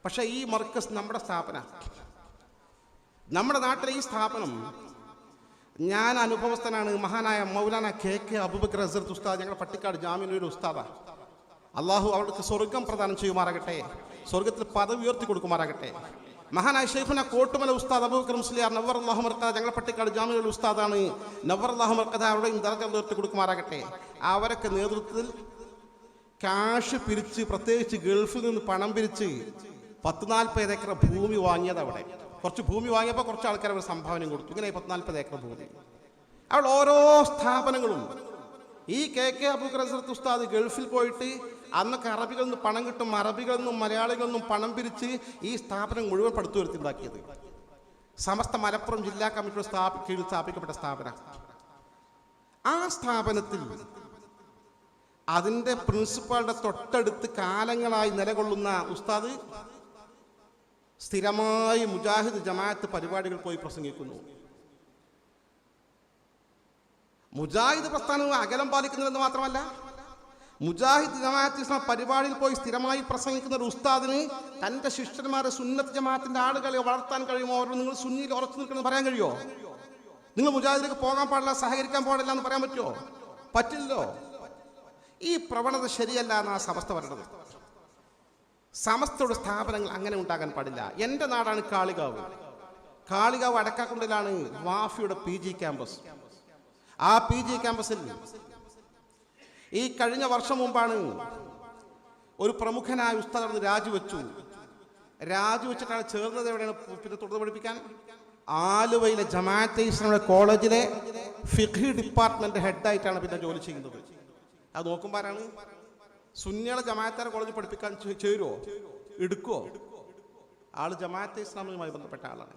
പക്ഷേ ഈ മർക്കസ് നമ്മുടെ സ്ഥാപനം, നമ്മുടെ നാട്ടിലെ ഈ സ്ഥാപനം ഞാൻ അനുഭവസ്ഥനാണ്. മഹാനായ മൗലാന KK അബൂബക്കർ അസ്ഹർ ഉസ്താദ്, ഞങ്ങളുടെ പട്ടിക്കാട് ജാമിനൊരു ഉസ്താദാണ്. അള്ളാഹു അവർക്ക് സ്വർഗം പ്രദാനം ചെയ്യുമാറാകട്ടെ, സ്വർഗത്തിൽ പദവി ഉയർത്തി കൊടുക്കുമാറാകട്ടെ. മഹാനായ ശൈഖുന കോട്ടുമല ഉസ്താദ് അബൂബക്കർ മുസ്ലിയാർ നവ്വർ അല്ലാഹു മർക്കദ, ഞങ്ങളുടെ പട്ടിക്കാട് ജാമിനൊരു ഉസ്താദാണ്. നവ്വർ അല്ലാഹു മർക്കദ അവരുടെയും ദർജ ഉയർത്തി കൊടുക്കുമാറാകട്ടെ. അവരൊക്കെ നേതൃത്വത്തിൽ ക്യാഷ് പിരിച്ച്, പ്രത്യേകിച്ച് ഗൾഫിൽ നിന്ന് പണം പിരിച്ച് 40-40 ഏക്കർ ഭൂമി വാങ്ങിയത്. അവിടെ കുറച്ച് ഭൂമി വാങ്ങിയപ്പോൾ കുറച്ച് ആൾക്കാർ അവർ സംഭാവനയും കൊടുത്തു. ഇങ്ങനെ 40-40 ഏക്കർ ഭൂമി. അവിടെ ഓരോ സ്ഥാപനങ്ങളും ഈ KK അബൂബക്കർ അസ്ഹർ ഉസ്താദ് ഗൾഫിൽ പോയിട്ട് അന്നൊക്കെ അറബികളിൽ നിന്ന് പണം കിട്ടും, അറബികളിൽ നിന്നും മലയാളികളിൽ നിന്നും പണം പിരിച്ച് ഈ സ്ഥാപനം മുഴുവൻ പടുത്തുയർത്തിണ്ടാക്കിയത്. സമസ്ത മലപ്പുറം ജില്ലാ കമ്മിറ്റിയുടെ കീഴിൽ സ്ഥാപിക്കപ്പെട്ട സ്ഥാപനം. ആ സ്ഥാപനത്തിൽ അതിൻ്റെ പ്രിൻസിപ്പാളുടെ തൊട്ടടുത്ത് കാലങ്ങളായി നിലകൊള്ളുന്ന ഉസ്താദ് സ്ഥിരമായി മുജാഹിദ് ജമാഅത്ത് പരിപാടികൾ പോയി പ്രസംഗിക്കുന്നു. മുജാഹിദ് പ്രസ്ഥാനം അകലം പാലിക്കുന്നതെന്ന് മാത്രമല്ല, മുജാഹിദ് ജമാഅത്ത് ഇസ്ലാം പരിപാടിയിൽ പോയി സ്ഥിരമായി പ്രസംഗിക്കുന്ന ഒരു ഉസ്താദിന് തൻ്റെ ശിഷ്യന്മാരെ സുന്നത്ത് ജമാഅത്തിൻ്റെ ആളുകളെ വളർത്താൻ കഴിയുമോ? അവർ നിങ്ങൾ സുന്നിയിൽ ഉറച്ചു നിൽക്കണമെന്ന് പറയാൻ കഴിയുമോ? നിങ്ങൾ മുജാഹിദിലേക്ക് പോകാൻ പാടില്ല, സഹകരിക്കാൻ പാടില്ല എന്ന് പറയാൻ പറ്റുമോ? പറ്റില്ലോ. ഈ പ്രവണത ശരിയല്ല എന്നാണ് സമസ്ത പറയുന്നത്. സമസ്തയുടെ സ്ഥാപനങ്ങൾ അങ്ങനെ ഉണ്ടാകാൻ പാടില്ല. എൻ്റെ നാടാണ് കാളികാവ്. കാളികാവ് അടക്കാക്കുണ്ടിലാണ് വാഫിയുടെ PG ക്യാമ്പസ്. ആ PG ക്യാമ്പസിൽ ഈ കഴിഞ്ഞ വർഷം മുമ്പാണ് ഒരു പ്രമുഖനായ ഉസ്താദ് രാജിവെച്ചിട്ടാണ് ചേർന്നത്. എവിടെയാണ് പിന്നെ തുടർന്ന് പഠിപ്പിക്കാൻ? ആലുവയിലെ ജമാഅത്തെ ഇസ്ലാമിയുടെ കോളേജിലെ ഫിഖ് ഡിപ്പാർട്ട്മെന്റ് ഹെഡായിട്ടാണ് പിന്നെ ജോലി ചെയ്യുന്നത്. അത് നോക്കുമ്പോൾ ആരാണ്? സുന്നികളെ ജമാഅത്തെ കോളേജിൽ പഠിപ്പിക്കാൻ ചേരുമോ? എടുക്കുമോ? ആള് ജമാഅത്തെ ഇസ്ലാമിയുമായി ബന്ധപ്പെട്ട ആളാണ്.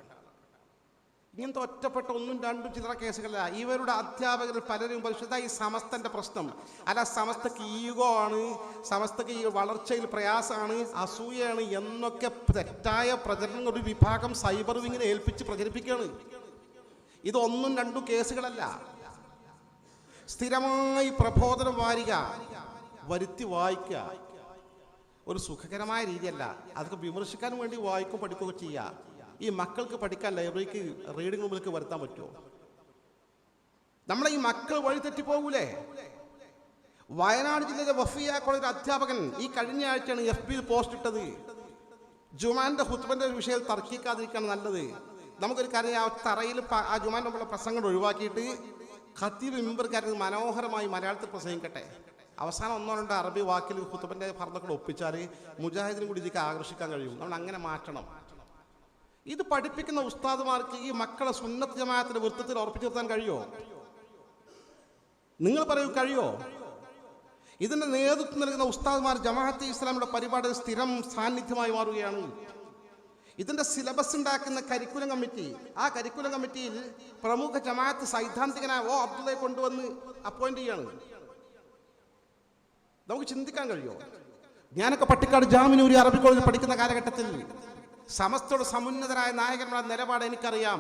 ഇങ്ങനത്തെ ഒറ്റപ്പെട്ട 1-2 ചില്ലറ കേസുകളല്ല. ഇവരുടെ അധ്യാപകരിൽ പലരും പരിശുദ്ധ ഈ സമസ്തന്റെ പ്രശ്നം അല്ല, സമസ്തക്ക് ഈഗോ ആണ്, സമസ്തക്ക് ഈ വളർച്ചയിൽ പ്രയാസമാണ്, അസൂയാണ് എന്നൊക്കെ തെറ്റായ പ്രചരണം ഒരു വിഭാഗം സൈബർ വിങ്ങിനെ ഏൽപ്പിച്ച് പ്രചരിപ്പിക്കുകയാണ്. ഇത് 1-2 കേസുകളല്ല. സ്ഥിരമായി പ്രബോധനം വരുത്തി വായിക്കുക ഒരു സുഖകരമായ രീതിയല്ല. അതൊക്കെ വിമർശിക്കാൻ വേണ്ടി വായിക്കും പഠിക്കുകയൊക്കെ ചെയ്യുക. ഈ മക്കൾക്ക് പഠിക്കാൻ ലൈബ്രറിക്ക് റീഡിംഗ് റൂമിലേക്ക് വരുത്താൻ പറ്റുമോ? നമ്മളെ ഈ മക്കൾ വഴിതെറ്റി പോകൂലേ? വയനാട് ജില്ലയിലെ വഫിയ കോളേജ് അധ്യാപകൻ ഈ കഴിഞ്ഞ ആഴ്ചയാണ് FB പോസ്റ്റ് ഇട്ടത്. ജുമാന്റെ ഹുത്ബന്റെ വിഷയത്തിൽ തർക്കിക്കാതിരിക്കുകയാണ് നല്ലത്. നമുക്കൊരു കാര്യം, ആ തറയിൽ ആ ജുമാന്റെ മുമ്പുള്ള പ്രസംഗം ഒഴിവാക്കിയിട്ട് ഖത്തീബ് മിമ്പർക്കാരൻ മനോഹരമായി മലയാളത്തിൽ പ്രസംഗിക്കട്ടെ. അവസാനം 1-2 അറബി വാക്കിൽ ഹുത്ബന്റെ ഫർദൊക്കെ ഒപ്പിച്ചാൽ മുജാഹിദിനും കൂടി ഇതിലേക്ക് ആകർഷിക്കാൻ കഴിയും. നമ്മൾ അങ്ങനെ മാറ്റണം. ഇത് പഠിപ്പിക്കുന്ന ഉസ്താദുമാർക്ക് ഈ മക്കളെ സുന്നത്ത് ജമാഅത്തിന്റെ വൃത്തത്തിൽ ഉറപ്പിച്ചു നിർത്താൻ കഴിയുമോ? നിങ്ങൾ പറയൂ, കഴിയോ? ഇതിന്റെ നേതൃത്വം നൽകുന്ന ഉസ്താദുമാർ ജമാഅത്തെ ഇസ്ലാമിയുടെ പരിപാടിയിൽ സ്ഥിരം സാന്നിധ്യമായി മാറുകയാണ്. ഇതിന്റെ സിലബസ് ഉണ്ടാക്കുന്ന കരിക്കുലം കമ്മിറ്റി, ആ കരിക്കുലം കമ്മിറ്റിയിൽ പ്രമുഖ ജമാഅത്ത് സൈദ്ധാന്തികനായ അബ്ദുള്ളയെ കൊണ്ടുവന്ന് അപ്പോയിന്റ് ചെയ്യാണ്. നമുക്ക് ചിന്തിക്കാൻ കഴിയുമോ? ഞാനൊക്കെ പട്ടിക്കാട് ജാമിനൂരി അറബി കോളേജിൽ പഠിക്കുന്ന കാലഘട്ടത്തിൽ സമസ്തയുടെ സമുന്നതരായ നായകന്മാരുടെ നിലപാട് എനിക്കറിയാം.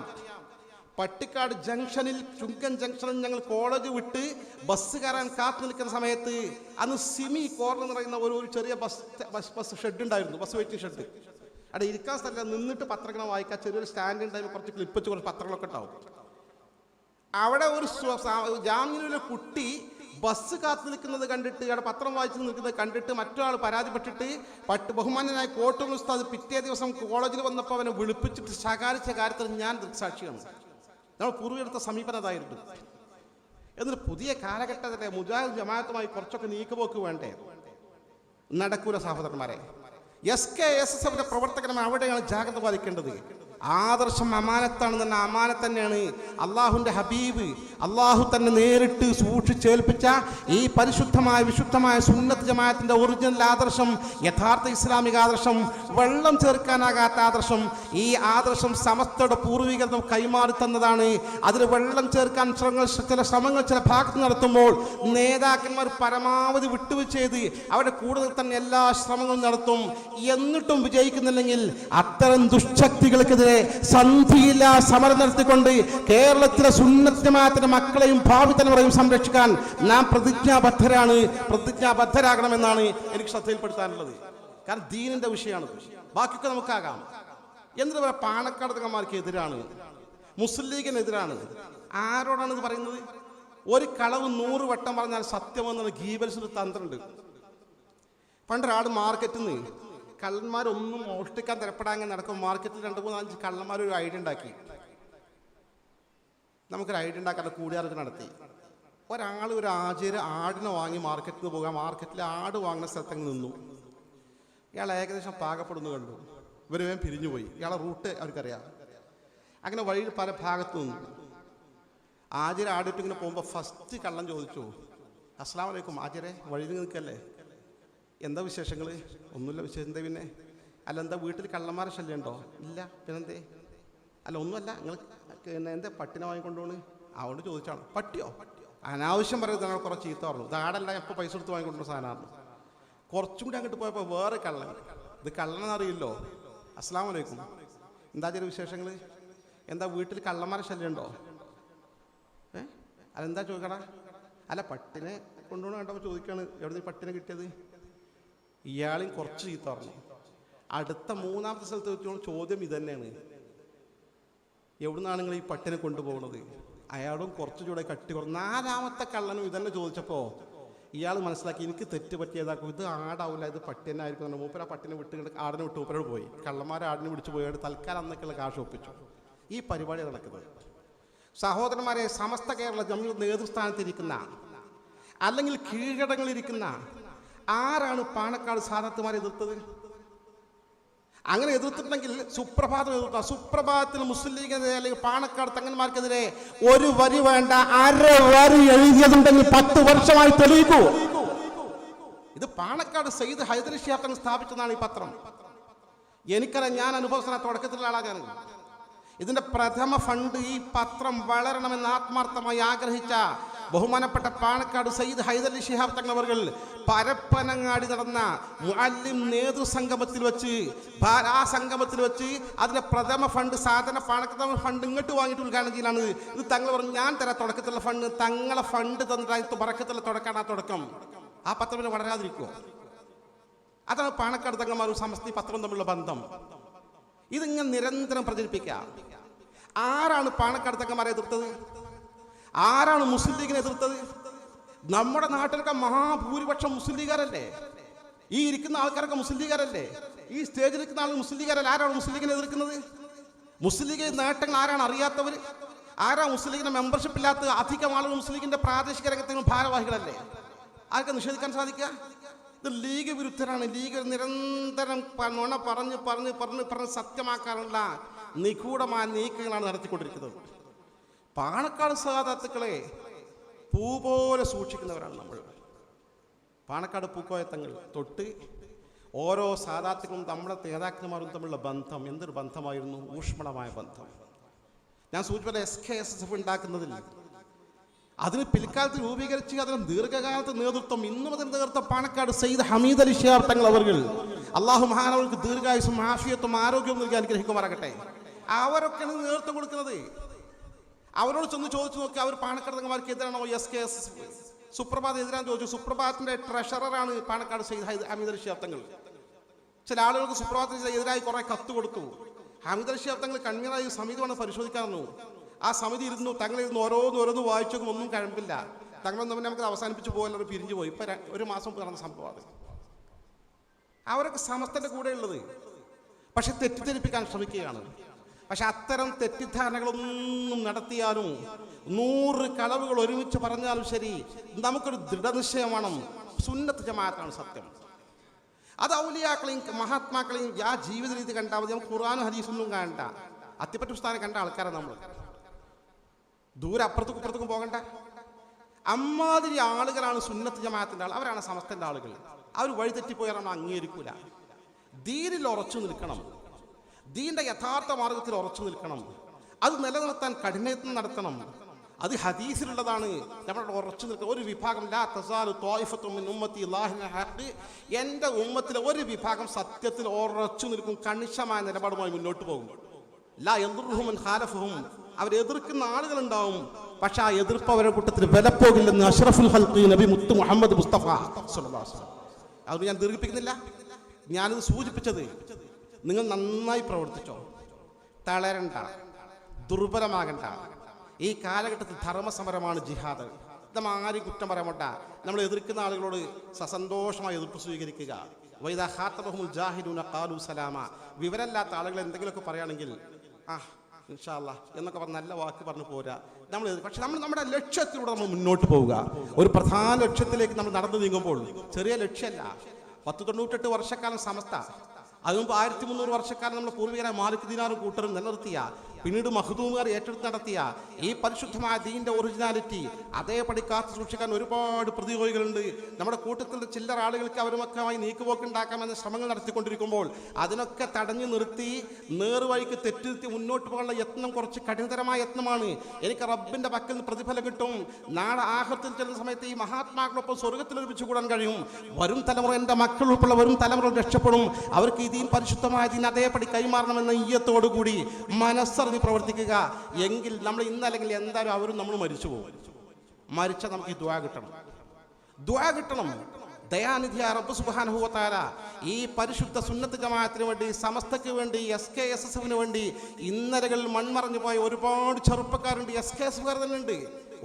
പട്ടിക്കാട് ജംഗ്ഷനിൽ, ചുങ്കൻ ജംഗ്ഷനിൽ ഞങ്ങൾ കോളേജ് വിട്ട് ബസ് കയറാൻ കാത്തു നിൽക്കുന്ന സമയത്ത് അന്ന് സിമി കോർണർ എന്ന് പറയുന്ന ഒരു ചെറിയ ബസ് ഷെഡ് ഉണ്ടായിരുന്നു, ബസ് വെയിറ്റിംഗ് ഷെഡ്. അവിടെ ഇരിക്കാൻ സ്ഥലം, നിന്നിട്ട് പത്രങ്ങൾ വായിക്കാൻ ചെറിയൊരു സ്റ്റാൻഡ് ഉണ്ടായിരുന്നു, കുറച്ച് ക്ലിപ്പ് വെച്ച് കുറച്ച് പത്രങ്ങളൊക്കെ ഉണ്ടാവും. അവിടെ ഒരു ജാമ്യയിലെ കുട്ടി ബസ് കാത്തു നിൽക്കുന്നത് കണ്ടിട്ട്, അവിടെ പത്രം വായിച്ച് നിൽക്കുന്നത് കണ്ടിട്ട് മറ്റൊരാൾ പരാതിപ്പെട്ടിട്ട് ബഹുമാന്യനായ കോട്ടൂർ ഉസ്താദ് പിറ്റേ ദിവസം കോളേജിൽ വന്നപ്പോൾ അവനെ വിളിപ്പിച്ചിട്ട് ശകാരിച്ച കാര്യത്തിൽ ഞാൻ ദൃക്സാക്ഷിയാണ്. നമ്മൾ പൂർവ്വെടുത്ത സമീപനം അതായിരുന്നു. എന്നിട്ട് പുതിയ കാലഘട്ടത്തിലെ മുജാഹിദ് ജമാഅത്തുമായി കുറച്ചൊക്കെ നീക്കുപോക്ക് വേണ്ടേ? നടക്കൂല സഹോദരന്മാരെ. SKSSFിന്റെ പ്രവർത്തകരും അവിടെയാണ് ജാഗ്രത പാലിക്കേണ്ടത്. ആദർശം അമാനത്താണ് തന്നെ, അമാനത്ത് തന്നെയാണ്. അള്ളാഹുവിൻ്റെ ഹബീബ് അള്ളാഹു തന്നെ നേരിട്ട് സൂക്ഷിച്ചേൽപ്പിച്ച ഈ പരിശുദ്ധമായ വിശുദ്ധമായ സുന്നത്ത് ജമാഅത്തിന്റെ ഒറിജിനൽ ആദർശം, യഥാർത്ഥ ഇസ്ലാമിക ആദർശം, വെള്ളം ചേർക്കാനാകാത്ത ആദർശം, ഈ ആദർശം സമസ്തയുടെ പൂർവികർ കൈമാറി തന്നതാണ്. അതിൽ വെള്ളം ചേർക്കാൻ ചില ശ്രമങ്ങൾ ചില ഭാഗത്ത് നടത്തുമ്പോൾ നേതാക്കന്മാർ പരമാവധി വിട്ടുവീഴ്ച ചെയ്ത് അവരുടെ കൂടുതൽ തന്നെ എല്ലാ ശ്രമങ്ങളും നടത്തും. എന്നിട്ടും വിജയിക്കുന്നില്ലെങ്കിൽ അത്തരം ദുഷ്ടശക്തികൾക്കെതിരെ സന്ധിയില്ല സമരം നടത്തിക്കൊണ്ട് കേരളത്തിലെ സുന്നത്ത് ജമാഅത്തിന്റെ മക്കളെയും ഭാവി തലമുറയും സംരക്ഷിക്കാൻ നാം പ്രതിജ്ഞാബദ്ധരാകണമെന്നാണ് എനിക്ക് ശ്രദ്ധയിൽപ്പെടുത്താനുള്ളത്. കാരണം ദീനിന്റെ വിഷയമാണ്. ബാക്കിയൊക്കെ നമുക്കാകാം. എന്നിട്ട് പറയാം പാണക്കാട് തങ്ങന്മാർക്ക് എതിരാണ്, മുസ്ലിം ലീഗിനെതിരാണ്. ആരോടാണ് ഇത് പറയുന്നത്? ഒരു കളവ് 100 വട്ടം പറഞ്ഞാൽ സത്യമെന്നുള്ള ഗീബൽസിന് തന്ത്രമുണ്ട്. പണ്ടൊരാട് മാർക്കറ്റിൽ നിന്ന് കള്ളന്മാരൊന്നും മോഷ്ടിക്കാൻ തിരപ്പെടാൻ നടക്കും. മാർക്കറ്റിൽ 2-3-5 കള്ളന്മാർ ഒരു ഐഡിയ ഉണ്ടാക്കി. നമുക്കൊരു ഐഡിയ ഉണ്ടാക്കാൻ കൂടിയാർക്ക് നടത്തി. ഒരാൾ ഒരു ആടിനെ വാങ്ങി മാർക്കറ്റിൽ നിന്ന് പോകാൻ മാർക്കറ്റിൽ ആട് വാങ്ങുന്ന സ്ഥലത്തങ്ങ് നിന്നു. ഇയാൾ ഏകദേശം പാകപ്പെടുന്നു കണ്ടു. ഇവർ വേഗം പിരിഞ്ഞുപോയി. ഇയാളെ റൂട്ട് അവർക്കറിയാം. അങ്ങനെ വഴിയിൽ പല ഭാഗത്തു നിന്നു. ആചാര്യ ആടിട്ട് ഇങ്ങനെ പോകുമ്പോൾ ഫസ്റ്റ് കള്ളൻ ചോദിച്ചു, അസ്സലാമു അലൈക്കും ആചാര്യ, വഴി നിൽക്കല്ലേ, എന്താ വിശേഷങ്ങൾ? ഒന്നുമില്ല വിശേഷം. എന്താ പിന്നെ? അല്ല എന്താ വീട്ടിൽ കള്ളന്മാരെ ശല്യം ഉണ്ടോ? ഇല്ല. പിന്നെന്തേ? അല്ല ഒന്നുമല്ല, നിങ്ങൾ എന്താ പട്ടിനെ വാങ്ങിക്കൊണ്ടുപോണ്? അതുകൊണ്ട് ചോദിച്ചാണ്. പട്ടിയോ? അനാവശ്യം പറയുന്നത് ഞങ്ങൾ കുറച്ച് ചീത്ത പറഞ്ഞു. ഇത് ആടല്ല, എപ്പോൾ പൈസ കൊടുത്ത് വാങ്ങിക്കൊണ്ടു സാധനമാണ്. കുറച്ചും കൂടി അങ്ങോട്ട് പോയപ്പോൾ വേറെ കള്ളൻ. ഇത് കള്ളനെന്നറിയില്ലോ. അസ്സലാമു അലൈക്കും, എന്താ ചില വിശേഷങ്ങൾ? എന്താ വീട്ടിൽ കള്ളന്മാരെ ശല്യം ഉണ്ടോ? അതെന്താ ചോദിക്കടാ? അല്ല പട്ടിനെ കൊണ്ടുപോകണം കണ്ടപ്പോൾ ചോദിക്കാണ്, എവിടെ നിന്ന് പട്ടിനെ കിട്ടിയത്? ഇയാളെയും കുറച്ച് ചീത്ത പറഞ്ഞു. അടുത്ത 3ാമത്തെ സ്ഥലത്ത് വെച്ചോളം ചോദ്യം ഇതന്നെയാണ്, എവിടുന്നാണ് നിങ്ങൾ ഈ പട്ടിനെ കൊണ്ടുപോകുന്നത്? അയാളും കുറച്ച് ചൂടെ കട്ടി കുറഞ്ഞു. 4ാമത്തെ കള്ളനും ഇതന്നെ ചോദിച്ചപ്പോൾ ഇയാൾ മനസ്സിലാക്കി എനിക്ക് തെറ്റ് പറ്റിയതാക്കും, ഇത് ആടാവില്ല, ഇത് പട്ടി തന്നെ ആയിരിക്കും. മൂപ്പര പട്ടിനെ വിട്ട് ആടിനെ വിട്ട് മൂപ്പരോട് പോയി. കള്ളന്മാരെ ആടിനെ വിളിച്ച് പോയിട്ട് തൽക്കാലം അന്നൊക്കെയുള്ള കാശ് ഒപ്പിച്ചു. ഈ പരിപാടി നടക്കുന്നത്. സഹോദരന്മാരെ, സമസ്ത കേരള ജംഇയ്യത്ത് നേതൃസ്ഥാനത്തിരിക്കുന്ന അല്ലെങ്കിൽ കീഴടങ്ങളിരിക്കുന്ന ആരാണ് പാണക്കാട് സാദാത്തുമാരെ എതിർത്തത്? അങ്ങനെ എതിർത്തിട്ടുണ്ടെങ്കിൽ സുപ്രഭാതം എതിർക്കാം. സുപ്രഭാതത്തിൽ മുസ്ലിം ലീഗിനെതിരെ അല്ലെങ്കിൽ പാണക്കാട് തങ്ങന്മാർക്കെതിരെ ഒരു വരി വേണ്ട, 1/2 വരി എഴുതിയതുണ്ടെങ്കിൽ 10 വർഷമായി തെളിയിക്കൂ. ഇത് പാണക്കാട് സയ്യിദ് ഹൈദർ ശിഹാബ് തങ്ങൾ സ്ഥാപിച്ചതാണ് ഈ പത്രം. എനിക്കറിയാം, ഞാൻ അനുഭവസ്ഥന തുടക്കത്തിലുള്ള ആളാണ്. ഇതിന്റെ പ്രഥമ ഫണ്ട് ഈ പത്രം വളരണമെന്ന് ആത്മാർത്ഥമായി ആഗ്രഹിച്ച ബഹുമാനപ്പെട്ട പാണക്കാട് സയ്യിദ് ഹൈദർ ശിഹാബ് തങ്ങൾ അവർ പരപ്പനങ്ങാടി നടന്ന മുഅല്ലിം നേതൃസംഗമത്തിൽ വെച്ച് ആ സംഗമത്തിൽ വെച്ച് അതിന്റെ പ്രഥമ ഫണ്ട് സാധന പാണക്കാട് ഫണ്ട് ഇങ്ങോട്ട് വാങ്ങിയിട്ട് ഉദ്ഘാടനം ചെയ്യലാണ്. ഇത് തങ്ങൾ പറഞ്ഞു, ഞാൻ തരാം തുടക്കത്തിലുള്ള ഫണ്ട്, തങ്ങളെ ഫണ്ട് തന്നിട്ട് പറക്കത്തുള്ള തുടക്കാണ് ആ തുടക്കം. ആ പത്രം വളരാതിരിക്കുമോ? അതാണ് പാണക്കാട് തങ്ങന്മാരും സമസ്ത പത്രം തമ്മിലുള്ള ബന്ധം. ഇതിങ്ങനെ നിരന്തരം പ്രചരിപ്പിക്കാം. ആരാണ് പാണക്കാട് തങ്ങന്മാരെ എതിർത്തത്? ആരാണ് മുസ്ലിം ലീഗിനെ എതിർത്തത്? നമ്മുടെ നാട്ടിലൊക്കെ മഹാഭൂരിപക്ഷം മുസ്ലിം ലീഗാരല്ലേ? ഈ ഇരിക്കുന്ന ആൾക്കാരൊക്കെ മുസ്ലിം ലീഗാരല്ലേ? ഈ സ്റ്റേജിൽ ഇരിക്കുന്ന ആൾ മുസ്ലിം ലീഗാരല്ലേ? ആരാണ് മുസ്ലിം ലീഗിനെ എതിർക്കുന്നത്? മുസ്ലിം ലീഗ് നേട്ടങ്ങൾ ആരാണ് അറിയാത്തവർ? ആരാ മുസ്ലിം ലീഗിന്റെ മെമ്പർഷിപ്പ് ഇല്ലാത്ത അധികം ആളുകൾ മുസ്ലിം ലീഗിന്റെ പ്രാദേശിക രംഗത്തിന് ഭാരവാഹികളല്ലേ? ആർക്ക് നിഷേധിക്കാൻ സാധിക്കുക? ഇത് ലീഗ് വിരുദ്ധരാണ്. ലീഗ് നിരന്തരം നുണ പറഞ്ഞ് സത്യമാക്കാനുള്ള നിഗൂഢമായ നീക്കങ്ങളാണ് നടത്തിക്കൊണ്ടിരിക്കുന്നത്. പാണക്കാട് സാദാത്തുക്കളെ പൂ പോലെ സൂക്ഷിക്കുന്നവരാണ് നമ്മൾ. പാണക്കാട് പൂക്കോയത്തങ്ങൾ തൊട്ട് ഓരോ സാദാത്തുക്കളും നമ്മുടെ നേതാക്കന്മാരും തമ്മിലുള്ള ബന്ധം എന്തൊരു ബന്ധമായിരുന്നു, ഊഷ്മളമായ ബന്ധം. ഞാൻ സൂചിപ്പിച്ച SKSF ഉണ്ടാക്കുന്നതിൽ അതിന് പിൽക്കാലത്ത് രൂപീകരിച്ച് അതിന് ദീർഘകാലത്ത് നേതൃത്വം ഇന്നും അതിന് നേതൃത്വം പാണക്കാട് സയ്യിദ് ഹമീദ് അലി ശിഹാബ് തങ്ങൾ അവർ. അള്ളാഹു മഹാനവർക്ക് ദീർഘായുസും ആഫിയത്തും ആരോഗ്യവും നൽകി അനുഗ്രഹിക്കുമാറാകട്ടെ. അവരൊക്കെയാണ് നേതൃത്വം കൊടുക്കുന്നത്. അവരോട് ചെന്ന് ചോദിച്ചു നോക്കി, അവർ പാണക്കാട് തങ്ങന്മാർക്ക് എതിരാണോ SKSF? സുപ്രഭാത് എതിരാന്ന് ചോദിച്ചു. സുപ്രഭാതത്തിന്റെ ട്രഷററാണ് പാണക്കാട് സയ്യിദ് ഹമീദ് അലി ശിഹാബ് തങ്ങൾ. ചില ആളുകൾക്ക് സുപ്രഭാതത്തിന് എതിരായി കുറെ കത്ത് കൊടുത്തു. ഹമീദ് അലി ശിഹാബ് തങ്ങൾ കൺവീനറായി സമിതി വന്ന് പരിശോധിക്കാറുന്നു. ആ സമിതി ഇരുന്നു, തങ്ങളിരുന്ന് ഓരോന്ന് വായിച്ചൊക്കെ ഒന്നും കഴിവില്ല. തങ്ങളൊന്നും നമുക്ക് അവസാനിപ്പിച്ച് പോകല്ലോ, പിരിഞ്ഞു പോയി. ഇപ്പൊ 1 മാസം നടന്ന സംഭവമാണ്. അവരൊക്കെ സമസ്തന്റെ കൂടെ ഉള്ളത്, പക്ഷെ തെറ്റിദ്ധരിപ്പിക്കാൻ ശ്രമിക്കുകയാണ്. പക്ഷെ അത്തരം തെറ്റിദ്ധാരണകളൊന്നും നടത്തിയാലും 100 കളവുകൾ ഒരുമിച്ച് പറഞ്ഞാലും ശരി, നമുക്കൊരു ദൃഢനിശ്ചയമാണ്, സുന്നത്ത് ജമാഅത്താണ് സത്യം. അത് ഔലിയാക്കളെയും മഹാത്മാക്കളെയും ആ ജീവിത രീതി കണ്ടാൽ മതി. നമുക്ക് ഖുർആനും ഹദീസൊന്നും കാണണ്ട. അത്തിപ്പറ്റ ഉസ്താദിനെ കണ്ട ആൾക്കാരാണ് നമ്മൾ. ദൂരെ അപ്പുറത്തേക്കും ഇപ്പുറത്തേക്കും പോകണ്ട. അമ്മാതിരി ആളുകളാണ് സുന്നത്ത് ജമാഅത്തിന്റെ ആൾ. അവരാണ് സമസ്തന്റെ ആളുകൾ. അവർ വഴിതെറ്റിപ്പോയാൽ നമ്മൾ അംഗീകരിക്കൂല. ദീനിൽ ഉറച്ചു നിൽക്കണം, ദീന്റെ യഥാർത്ഥ മാർഗത്തിൽ ഉറച്ചു നിൽക്കണം. അത് നിലനിർത്താൻ കഠിനയത്നം നടത്തണം. അത് ഹദീസിലുള്ളതാണ്. നമ്മുടെ ഉറച്ചു നിൽക്കുക. ഒരു വിഭാഗം ലാ തസാലു ത്വായിഫത്തും മിൻ ഉമ്മത്തി ലാഹിന ഹഖ്, എൻ്റെ ഉമ്മത്തിലെ ഒരു വിഭാഗം സത്യത്തിൽ ഉറച്ചു നിൽക്കും, കണിശമായ നിലപാടുമായി മുന്നോട്ട് പോകും. ലാ യദുർറുഹും മൻ ഖാലഫഹും, അവരെ എതിർക്കുന്ന ആളുകളുണ്ടാവും, പക്ഷെ ആ എതിർപ്പ് അവരുടെ കൂട്ടത്തിൽ വിലപ്പോകില്ലെന്ന് അഷ്റഫുൽ ഖൽഖി നബി മുത്ത് മുഹമ്മദ് മുസ്തഫ സ്വല്ലല്ലാഹു അലൈഹി വസല്ലം. അത് ഞാൻ ദീർഘിപ്പിക്കുന്നില്ല. ഞാനിത് സൂചിപ്പിച്ചത്, നിങ്ങൾ നന്നായി പ്രവർത്തിച്ചോ, തളരണ്ട, ദുർബലമാകണ്ട. ഈ കാലഘട്ടത്തിൽ ധർമ്മസമരമാണ് ജിഹാദ്. നമ്മൾ ആരും കുറ്റം പറയാൻ വേണ്ട. നമ്മൾ എതിർക്കുന്ന ആളുകളോട് സസന്തോഷമായി എതിർപ്പ് സ്വീകരിക്കുക. വൈദാ ഖാതബഹുൽ ജാഹിലൂന ഖാലൂ സലാമ. വിവരമില്ലാത്ത ആളുകൾ എന്തെങ്കിലുമൊക്കെ പറയുകയാണെങ്കിൽ ഇൻഷാ അല്ലാഹ് എന്നൊക്കെ പറഞ്ഞ് നല്ല വാക്ക് പറഞ്ഞു പോരാ. പക്ഷെ നമ്മൾ നമ്മുടെ ലക്ഷ്യത്തിലൂടെ നമ്മൾ മുന്നോട്ട് പോവുക. ഒരു പ്രധാന ലക്ഷ്യത്തിലേക്ക് നമ്മൾ നടന്നു നീങ്ങുമ്പോൾ, ചെറിയ ലക്ഷ്യമല്ല, 198 വർഷക്കാലം സമസ്ത, അതുമുമ്പ് 1300 വർഷക്കാലം നമ്മുടെ പൂർവികരായ മാലിക് ദീനാറും കൂട്ടരും നിലനിർത്തിയ, പിന്നീട് മഖ്ദൂമുകാർ ഏറ്റെടുത്ത് നടത്തിയ ഈ പരിശുദ്ധമായ ദീനിന്റെ ഒറിജിനാലിറ്റി അതേപടി കാത്തു സൂക്ഷിക്കാൻ ഒരുപാട് പ്രതിയോഗികളുണ്ട്. നമ്മുടെ കൂട്ടത്തിൽ ചില്ലറ ആളുകൾക്ക് അവരുമൊക്കെയായി നീക്കുപോക്കുണ്ടാക്കാമെന്ന ശ്രമങ്ങൾ നടത്തിക്കൊണ്ടിരിക്കുമ്പോൾ അതിനൊക്കെ തടഞ്ഞു നിർത്തി നേർവഴിക്ക് തെറ്റിരുത്തി മുന്നോട്ട് പോകാനുള്ള യത്നം കുറച്ച് കഠിനതരമായ യത്നമാണ്. എനിക്ക് റബ്ബിന്റെ പക്കൽ നിന്ന് പ്രതിഫലം കിട്ടും. നാളെ ആഖിറത്തിൽ ചെല്ലുന്ന സമയത്ത് ഈ മഹാത്മാക്കളൊപ്പം സ്വർഗത്തിൽ ഒരുമിച്ച് കൂടാൻ കഴിയും. വരും തലമുറ, എൻ്റെ മക്കൾ ഉൾപ്പെടെ വരും തലമുറ രക്ഷപ്പെടും. അവർക്ക് ഈ ദീൻ, പരിശുദ്ധമായ ദീൻ അതേപടി കൈമാറണമെന്ന ഈയത്തോടുകൂടി മനസ്സറിഞ്ഞ് പ്രവർത്തിക്കുക. എങ്കിൽ നമ്മൾ ഇന്നല്ലെങ്കിൽ എന്തായാലും അവരും നമ്മൾ മരിച്ചു പോകും. മരിച്ചാൽ നമുക്ക് ഈ ദുആ കിട്ടണം, ദുആ കിട്ടണം. ദയാനിധിയായ റബ്ബ് സുബ്ഹാനഹു വ തആല ഈ പരിശുദ്ധ സുന്നത്ത് ജമാഅത്തിന് വേണ്ടി, സമസ്തയ്ക്ക് വേണ്ടി, SKSSന് വേണ്ടി ഇന്നലകളിൽ മൺമറഞ്ഞു പോയ ഒരുപാട് ചെറുപ്പക്കാരുണ്ട്. SKSകാർ തന്നെ ഉണ്ട്,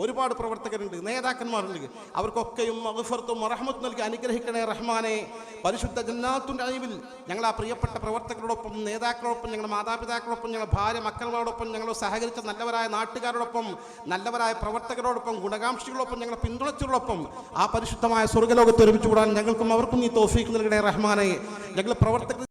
ഒരുപാട് പ്രവർത്തകരുണ്ട്, നേതാക്കന്മാരുണ്ട്. അവർക്കൊക്കെയും മഗ്ഫിറത്തും റഹ്മത്തും നൽകി അനുഗ്രഹിക്കണേ റഹ്മാനെ. പരിശുദ്ധ ജന്നാത്തുൽ നഈമിൽ ഞങ്ങൾ ആ പ്രിയപ്പെട്ട പ്രവർത്തകരോടൊപ്പം, നേതാക്കളോടൊപ്പം, ഞങ്ങളുടെ മാതാപിതാക്കളോടൊപ്പം, ഞങ്ങളുടെ ഭാര്യ മക്കളോടൊപ്പം, ഞങ്ങൾ സഹകരിച്ച നല്ലവരായ നാട്ടുകാരോടൊപ്പം, നല്ലവരായ പ്രവർത്തകരോടൊപ്പം, ഗുണകാംക്ഷികളോടൊപ്പം, ഞങ്ങളെ പിന്തുണച്ചവരോടൊപ്പം ആ പരിശുദ്ധമായ സ്വർഗ്ഗലോകത്ത് ഒരുമിച്ച് കൂടാൻ ഞങ്ങൾക്കും അവർക്കും നീ തൗഫീഖ് നൽകണേ റഹ്മാനെ. ഞങ്ങൾ പ്രവർത്തകർ